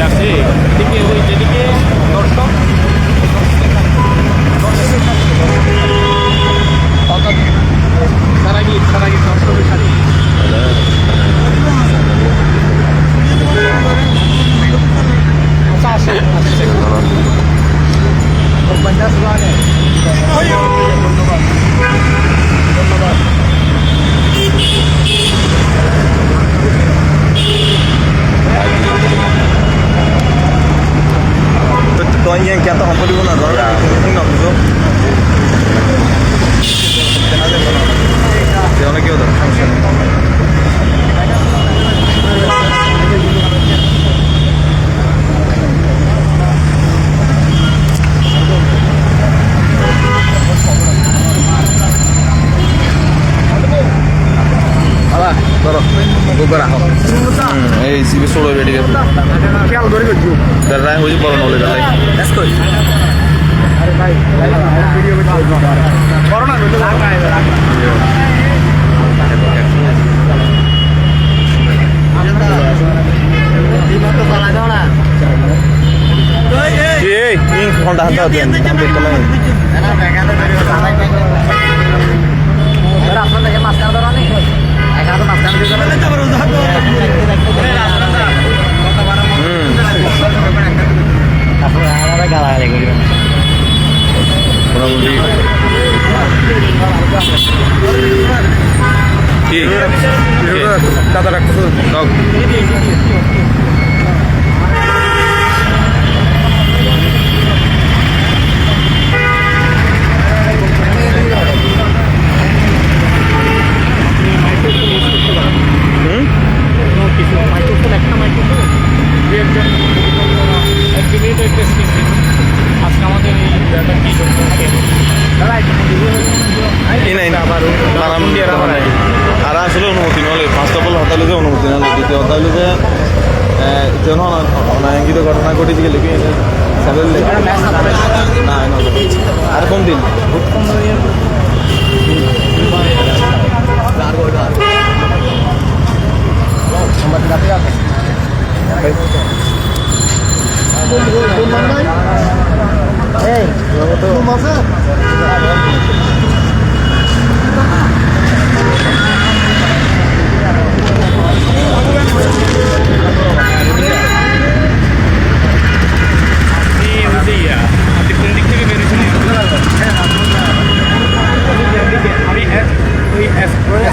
আছে এদিকে ওই যেদিকে দর্শক সারাগি দর্শকের সাথে আসে ধন্যবাদ ধন্যবাদ তো yang kita hampa di mana dah? Ini nak tu. Dia nak kau dah. Toro, gugur aku. Si besok ready ke? খেয়াল করে করছি Darah hujan baru nolak darah. let's go আরে ভাই ভিডিও করো না Ini Honda Honda tu, ambil tu lain. রাস্তা থেকে মাঝখানে ধরো নি এখানে তো মাঝখানে দিয়ে তারপরে আলাদা গালাগালি করি মোটামুটি কি দাদা রাখছো আর আসলে অনুমতি নলে ফার্স্ট অফ অল হতাইলে যে অনুমতি নলে দ্বিতীয় হতাইলে যে যেন অনাঙ্গিত ঘটনা ঘটে দিকে লিখে স্যালারি লেখে না আর কম দিন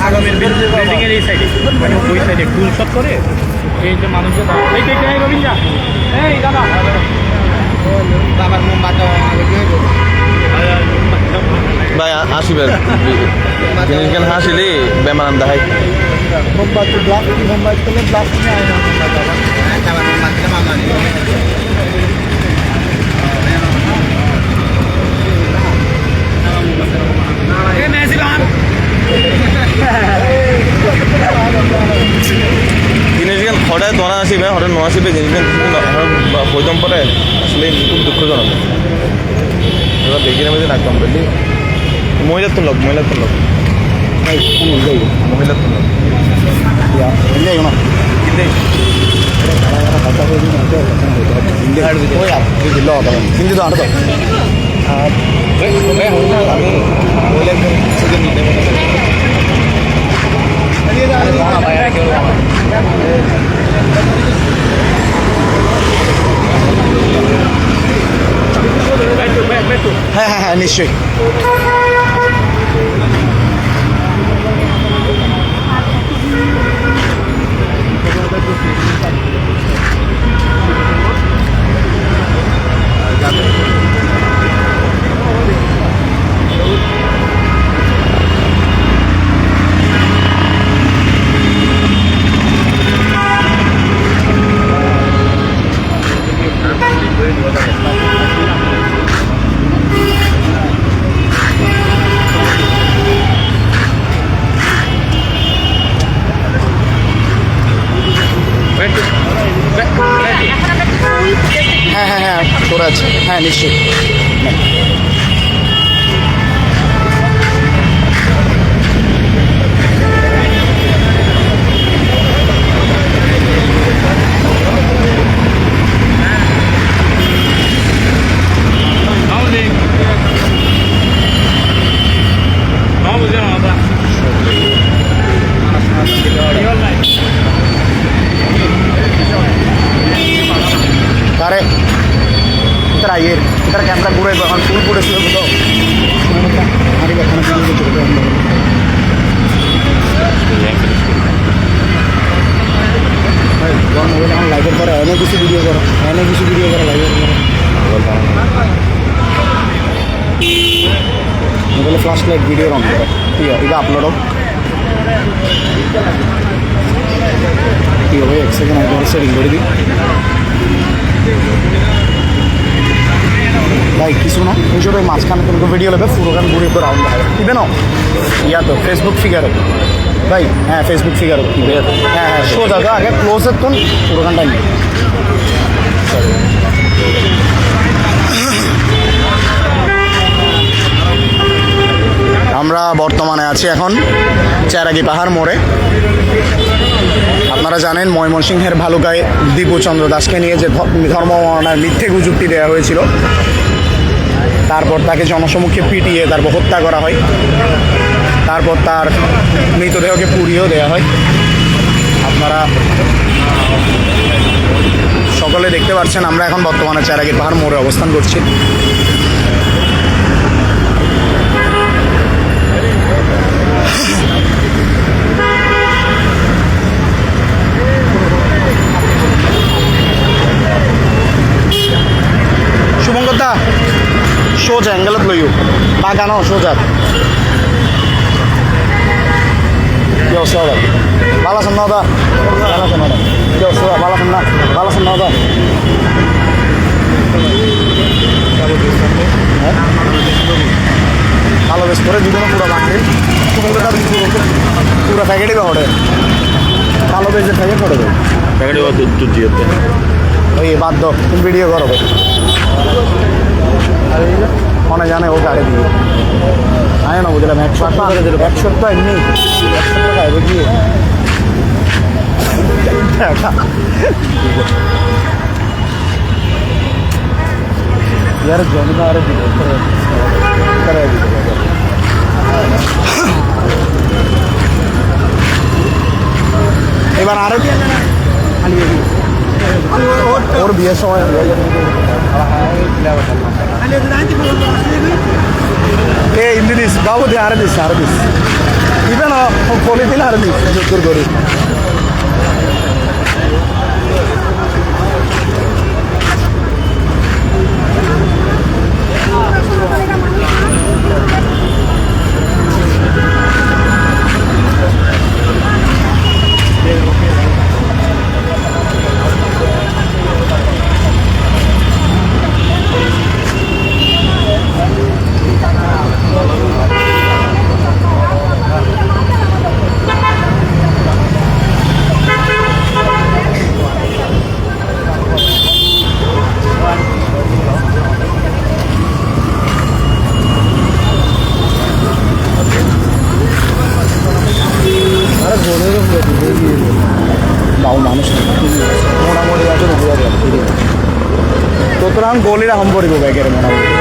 আগামের বিল্ডিংয়ের এই সাইডে মানে ওই সাইডে ফুল শট করে এই যে মানুষের এই রবীন্দ্রা এই দাদা বাবার মোমবাতি ভাই আসিবেন জিনিস কেন হাসিলি বেমান দেখাই মোমবাতি ব্লাস্ট মোমবাতি করলে ব্লাস্ট নিয়ে আয় না মোমবাতি মামলা নেই জিনিসখান হঠাৎ ধরা আসিবে হঠাৎ ন আসিবে জিনিসখান হইতাম পরে আসলে খুব দুঃখজনক এবার দেখি না মধ্যে রাখতাম বললি মহিলার তো লোক মহিলার তো লোক মহিলার তো লোক কিন্তু আনতো আমি মহিলার হ্যাঁ হ্যাঁ হ্যাঁ নিশ্চয়ই করা আছে হ্যাঁ নিশ্চয়ই আমার ফুল পড়েছিল তো আর এখানে ভিডিও চলবে মোবাইল এখন লাইভের পরে অনেক কিছু ভিডিও করো লাইভের পরে মোবাইলে ফ্ল্যাশ লাইট ভিডিও অন করো ঠিক আছে এটা আপলোড হোক ঠিক হবে 1 সেকেন্ড আমি তোমার সেটিং করে দিই ভাই কিছু না ওইসব মাঝখানে তোমাকে ভিডিও লাগবে পুরো গান ঘুরে করে রাউন্ড হবে ইভেন ইয়া তো ফেসবুক ফিগার ভাই হ্যাঁ ফেসবুক ফিগার হ্যাঁ হ্যাঁ সোজা তো আগে ক্লোজের তো পুরো গানটা নিয়ে আমরা বর্তমানে আছি এখন চেরাগি পাহাড় মোড়ে আপনারা জানেন ময়মনসিংহের ভালুকায় দীপু চন্দ্র দাসকে নিয়ে যে ধর্মবর্ণনার মিথ্যে গুজবটি দেওয়া হয়েছিল তারপর তাকে জনসমক্ষে পিটিয়ে তারপর হত্যা করা হয় তারপর তার মৃতদেহকে পুড়িয়েও দেওয়া হয় আপনারা সকলে দেখতে পাচ্ছেন আমরা এখন বর্তমানে চেরাগি পাহাড় মোড়ে অবস্থান করছি শুভঙ্করদা সোজা অ্যাঙ্গেলত লইও বাগানো সোজা কি অবস্থা দাদা ভালো আছেন দাদা ভালো আছেন দাদা কি অবস্থা ভালো আছেন না ভালো আছেন দাদা ভালো বেশ করে দুজনে পুরো বাঙালি শুভঙ্করদা পুরো প্যাকেটই হবে ভালো বেশের প্যাকেট করে দেবে প্যাকেটে দুধ দিয়ে ওই বাদ দাও তুমি ভিডিও করো মনে জানে ও গাড়ি দিয়ে আয় না বুঝলাম 1 সপ্তাহ এমনি 1 সপ্তাহ আইবে কি यार জমিদার এবার আরো ওর বিয়ের সময় এ ইন্দি দিস বাবু দিয়ে আরে দিস ইভেন বলে দিলে আরে দিস জোর করে বাবু মানুষ মোটামুটি আছে তোতরাং গোলিরা হম পড়িব ব্যাগের মোটামুটি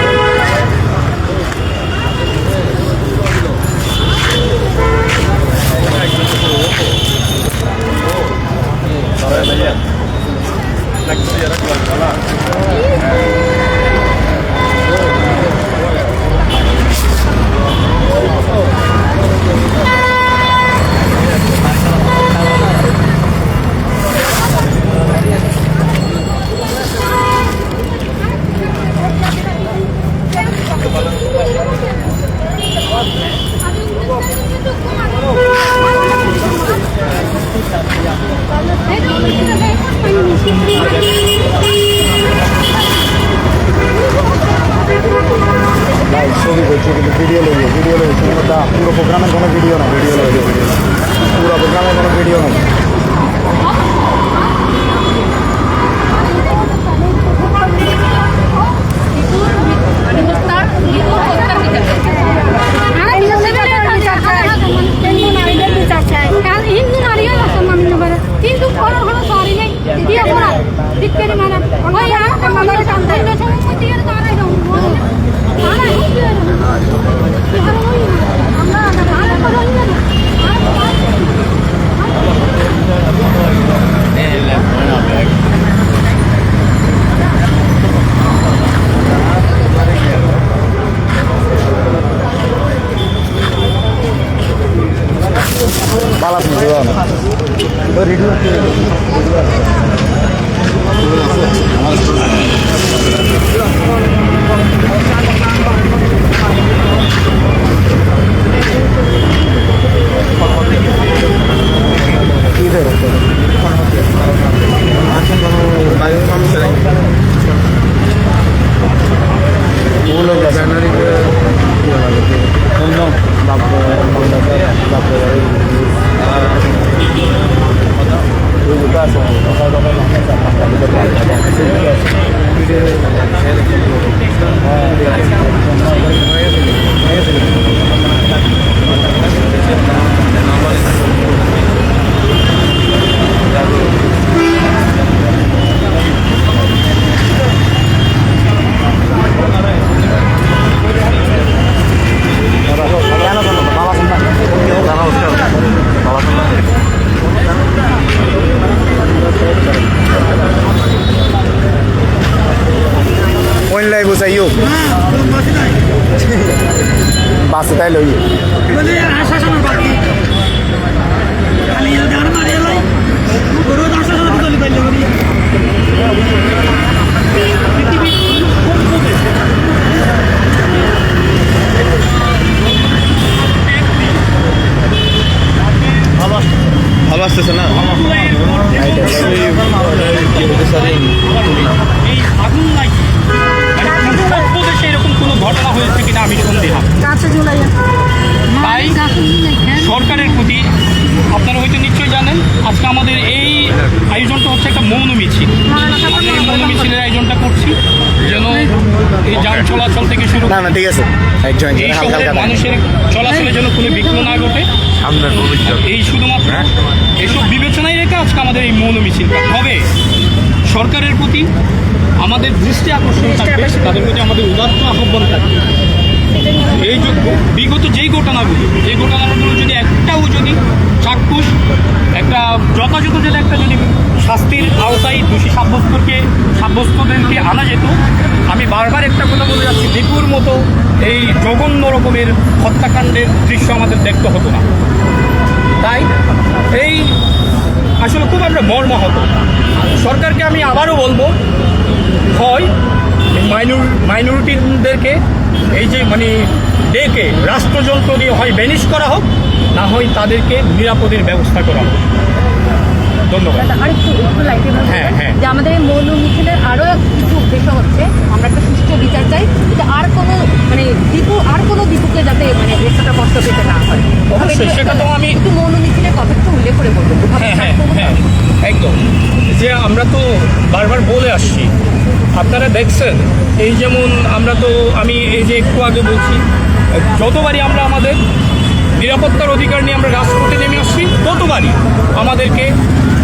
ছবি করছি কিন্তু ভিডিও লেগে পুরো প্রোগ্রামের কোনো ভিডিও না পুরো প্রোগ্রামের কোনো ভিডিও নেই Online busa yuk. Basta tayo loy. ভালো আসতেছে না এই আগুন নাকি দেশে এরকম কোনো ঘটনা হয়েছে কিনা আমি সন্দেহ। তাই সরকারের প্রতি আপনারা হয়তো নিশ্চয়ই জানেন আজকে আমাদের এই আয়োজনটা হচ্ছে একটা মৌন মিছিল। আমরা এই মৌন মিছিলের আয়োজনটা করছি যেন এই যান চলাচল থেকে শুরু না না ঠিক আছে এই শহরের মানুষের চলাচলে যেন কোনো বিঘ্ন না ঘটে, এই শুধুমাত্র এসব বিবেচনায় রেখে আজকে আমাদের এই মৌন মিছিলটা। তবে সরকারের প্রতি আমাদের দৃষ্টি আকর্ষণ থাকবে, তাদের প্রতি আমাদের উদাত্ত আহ্বান থাকবে। এই যে বিগত যেই ঘটনাগুলো যদি একটাও যদি চাক্ষুষ একটা যথাযথ যদি একটা যদি শাস্তির আওতায় দোষী সাব্যস্তদেরকে আনা যেত, আমি বারবার একটা কথা বলে যাচ্ছি, দীপুর মতো এই জঘন্য রকমের হত্যাকাণ্ডের দৃশ্য আমাদের দেখতে হতো না। তাই এই আসলে খুব আমরা মর্মাহত। সরকারকে আমি আবারও বলবো, হয় মাইনরিটিদেরকে এই যে মানে ডেকে রাষ্ট্রযন্ত্র দিয়ে হয় ব্যানিশ করা হোক, না হয় তাদেরকে নিরাপদের ব্যবস্থা করা হোক। ধন্যবাদ। আরেকটু লাইটে হ্যাঁ, হ্যাঁ। যে আমাদের এই মৌন মিছিলের আরও কিছু উদ্দেশ্য হচ্ছে আমরা একটা সুষ্ঠু বিচার চাই, যে আর কোনো মানে দীপুকে যাতে মানে এতটা কষ্ট পেতে না হয়। অবশ্যই, সেটা তো আমি একটু মৌন মিছিলের কথা একটু উল্লেখ করে বলবো। হ্যাঁ একদম, যে আমরা তো বারবার বলে আসছি, আপনারা দেখছেন এই যেমন আমি এই যে একটু আগে বলছি, যতবারই আমরা আমাদের নিরাপত্তার অধিকার নিয়ে আমরা রাজপথে নেমে আসছি, ততবারই আমাদেরকে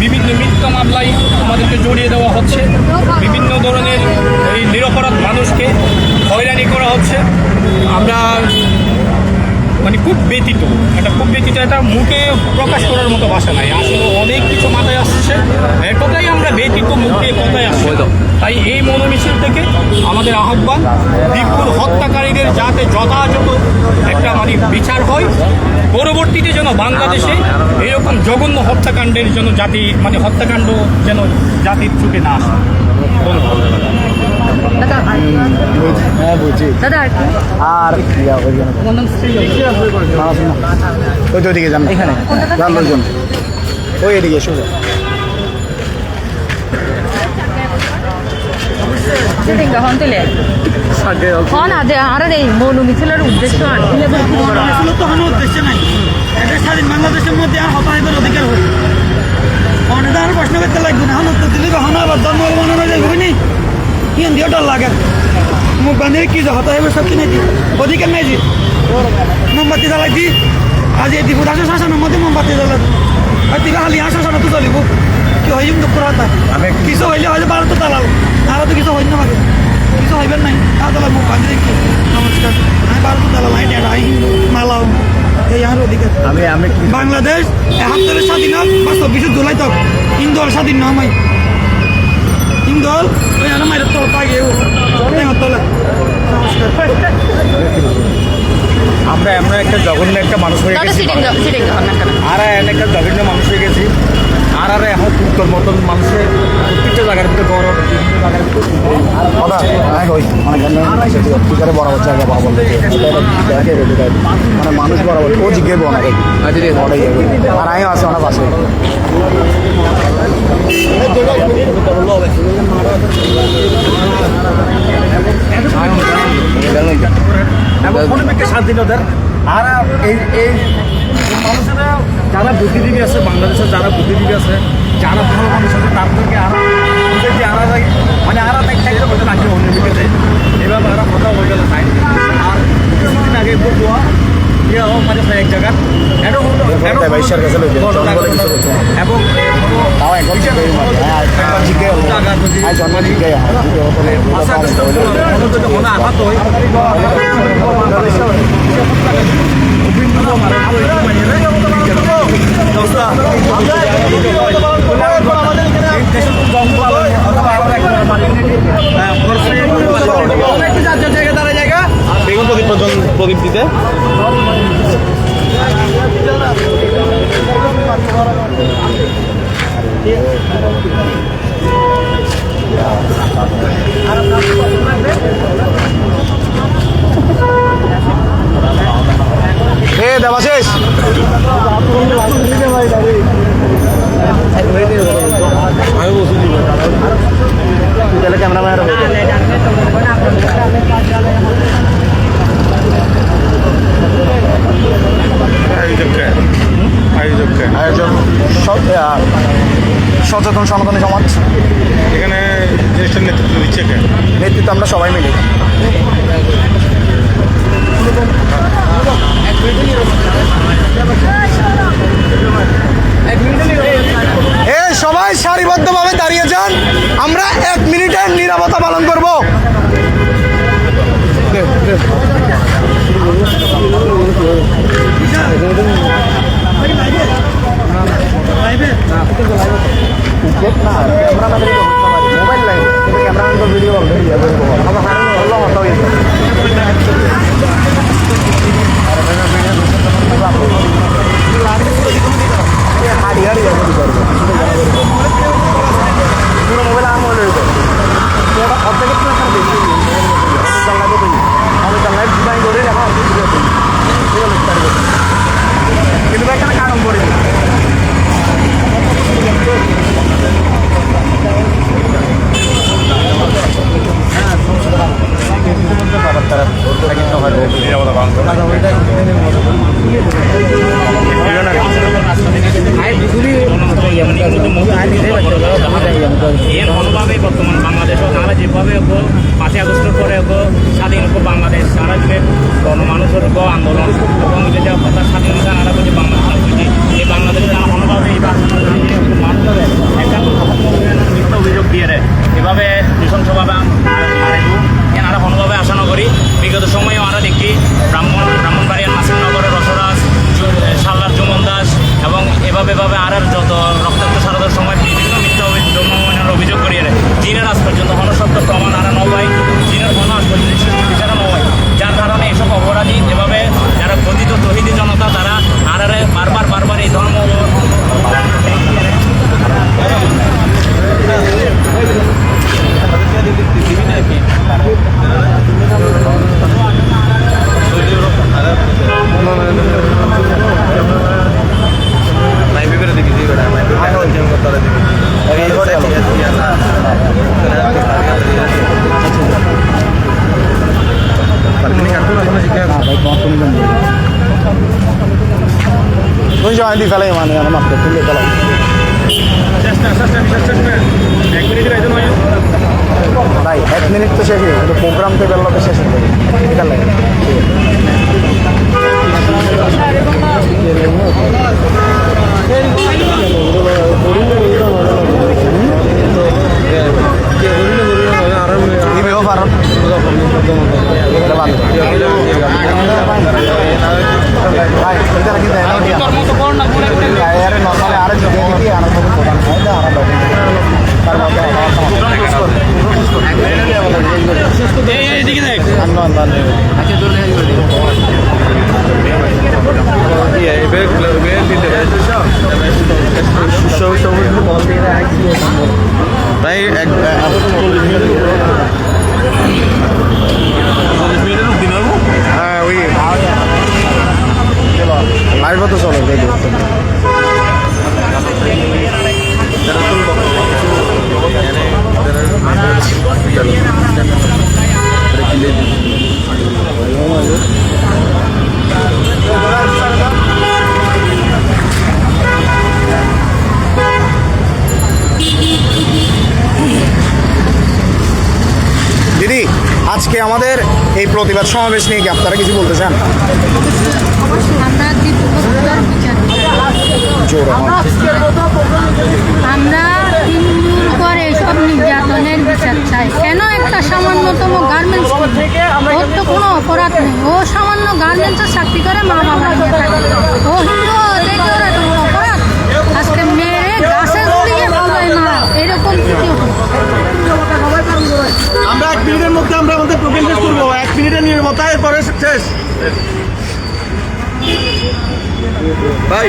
বিভিন্ন মিথ্যা মামলায় আমাদেরকে জড়িয়ে দেওয়া হচ্ছে, বিভিন্ন ধরনের এই নিরপরাধ মানুষকে হয়রানি করা হচ্ছে। আমরা মানে খুব ব্যতীত, এটা মুখে প্রকাশ করার মতো ভাষা নাই। আসলে অনেক কিছু মাথায় আসছে, এতটাই আমরা ব্যতীত, মুখে কথায় আসছে। তাই এই মনোমিছিল থেকে আমাদের আহ্বান, দীপুর হত্যাকারীদের যাতে যথাযথ একটা মানে বিচার হয়, পরবর্তীতে যেন বাংলাদেশে এরকম জঘন্য হত্যাকাণ্ডের জন্য হত্যাকাণ্ড যেন জাতির চোখে না আসে। হ্যাঁ বুঝছি দাদা আর কি আর ওই তো ওইদিকে যান, এখানে যান লোকজন, ওই এদিকে সোজা। আরে মৌন মিছিলের উদ্দেশ্য উদ্দেশ্য নাই, এটা স্বাধীন বাংলাদেশের মধ্যে আর হতাহতের অধিকার হয়। অনেক আর প্রশ্ন করতে লাগবে না, উত্তর দিলে হন আবার ধর্ম বানানো যাবে নি, কিন দিয়ে ওটা লাগে মুখ বাঁধিয়ে কি যে হতাহতের সব কিনে দিই, অধিকার নাই যে মোমবাতি জ্বালাই দি। আজ এই দিব আসো শাসনের মধ্যে মোমবাতি জ্বালাত আর দিবে হালি আসো শাসন তো চলিব কি হয় কিন্তু পুরাতা কিছু হইলে হয়তো বারো তো তালাল, আরও তো কিছু হয় না পারে, কিছু হইবেন নাই তা তালার মুখ বাঁধি দেখি নমস্কার, আমি বারো তো তালাল আই ডেটা আই মালাও এই আর অধিকার। বাংলাদেশ ৭১ স্বাধীন হোক বা ২৪ জুলাই তক ইন্দোল স্বাধীন নয়, ইন্দোল ওই আর মায়ের তল পাগে তলে নমস্কার। আমরা এমন একটা জঘন্য একটা মানুষ হয়ে তাহলে গেছি সিটিং হন না কেন? আর একটা জঘন্য মানুষ হয়ে গেছি আর এখন উত্তর মতন মানুষের প্রত্যেকটা জায়গার ভিতরে গরম বিভিন্ন জায়গার ভিতরে কথা হ্যাঁ ওই কি করে বরাবর জায়গা বরাবর মানে মানুষ বরাবর ও জিজ্ঞেস না আর আমিও আছে ওনার পাশে এবং অনেক স্বাধীনতার আর এই এই মানুষেরা যারা বুদ্ধিজীবী আছে বাংলাদেশের যারা বুদ্ধিজীবী আছে যারা ভালো মানুষ আছে তাদেরকে আর যে আরা মানে আরা দেখতে বলতে রাখি অন্য দিকে এভাবে আরা কথা হয়ে গেল তাই আর কিছুদিন আগে বলুয়া ইয়ে হোক মানে এক জায়গা বাইশের কাছে এবং তাও এখন জন্ম জিজ্ঞাসা আঘাত হয় বেগুন প্রদীপ দিতে দেবাশিস তাহলে ক্যামেরাম্যান আয়োজন সচেতন সনাতনী সমাজ এখানে জিনিসটার নেতৃত্ব দিচ্ছে কে নেতৃত্ব আমরা সবাই মিলে সবাই সারিবদ্ধভাবে দাঁড়িয়ে যান আমরা 1 মিনিটের নীরবতা পালন করব মোবাইল লাইন ক্যামেরা ভিডিও হাড়ি হাড়ি পুরো মোবাইল আম হলে অর্ধেকের বেশি আমি জানলাই ডিজাইন করে এখন কিন্তু এখানে কারণ করে মনোভাবে বর্তমান বাংলাদেশও তারা যেভাবে 5ই আগস্টের পরে স্বাধীন বাংলাদেশ সারা জুড়ে গণমানুষের আন্দোলন এবং যেটা কথা স্বাধীনতা নারা বলছে বাংলাদেশ বুঝি এই বাংলাদেশে তারা মনোভাবে এই মানুষ একটা মিথ্যা অভিযোগ দিয়ে দেয় এভাবে নৃশংসভাবে এনারা কোনোভাবে আশা না করি বিগত সময়েও আমরা দেখি ব্রাহ্মণবাড়িয়ার নাসিরনগরের রসরাজ সাল্লার জুমন দাস এবং এভাবে আর যত রক্তাক্ত সারদার সময় বিভিন্ন মিথ্যা জন্মনের অভিযোগ করিয়ে দেয় জিনের আজ পর্যন্ত হনসত্য প্রমাণ আরা নয় জিনের হন আজ পর্যন্ত বিচারা নয় যার কারণে এসব অপরাধী এভাবে যারা কথিত তহিদি জনতা তারা আরারে বারবার এই ধর্ম কোন সময় দিয়ে ফেলাই মানে মাত্র তুলে ফেলাই ভাই 1 মিনিট তো শেষ প্রোগ্রাম তো বেলা তো শেষ হয়ে যাবে নর্মালি আরো দিকে আর প্রধান হয় না আর এইদিকে দেখ আচ্ছা প্রায় 40 মিনিটের দিন হবো। হ্যাঁ ওই লাইভ তো চলো দেখো দিদি আজকে আমাদের এই প্রতিবাদ সমাবেশ নিয়ে কি আপনারা কিছু বলতে চান? আমরা দীপু হত্যার বিচার চাই। জোর আমার। আমরা হিন্দুর পরে সব নির্যাতনের বিচার চাই। কেন একটা সামান্যতম গার্মেন্টস ওর তো কোনো অপরাধ নেই, ও সামান্য গার্মেন্টসের চাকরি করে মা বাবা নিয়ে থাকে, ও হিন্দু দেখে ওরা তো কোনো অপরাধ। আজকে মেয়ে গাছে জড়িয়ে বাবাই মা এরকম কিছু আমরা 1 মিনিটের মধ্যে আমরা আমাদের প্রোগ্রাম শেষ করবো। 1 মিনিটের নির্মতা এরপরে শেষ। ভাই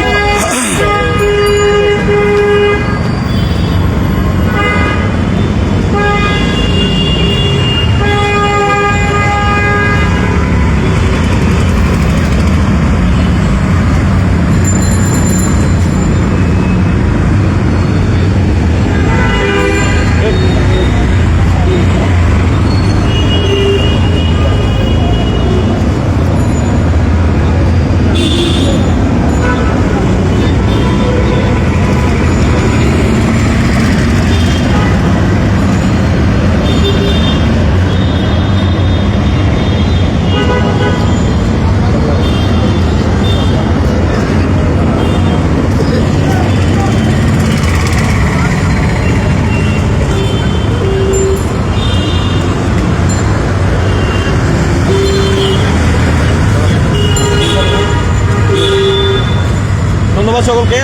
ধন্যবাদ সকলকে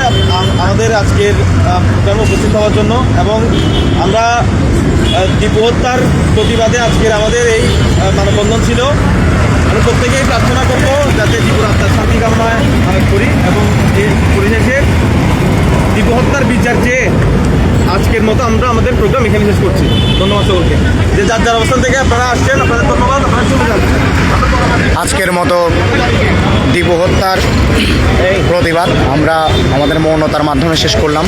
আমাদের আজকের প্রোগ্রামে উপস্থিত হওয়ার জন্য। এবং আমরা দীপু হত্যার প্রতিবাদে আজকের আমাদের এই মানববন্ধন ছিল। আমি প্রত্যেকেই প্রার্থনা করবো যাতে দীপুর আত্মার শান্তি কামনা করি এবং এই পরিশেষে দীপু হত্যার বিচার চেয়ে আজকের মতো আমরা আমাদের প্রোগ্রাম এখানে শেষ করছি। ধন্যবাদ সকলকে, যে যার যার অবস্থান থেকে আপনারা আসছেন আপনাদের ধন্যবাদ। আপনারা চলে যান। আজকের মতো দীপু হত্যার প্রতিবাদ আমরা আমাদের মৌনতার মাধ্যমে শেষ করলাম।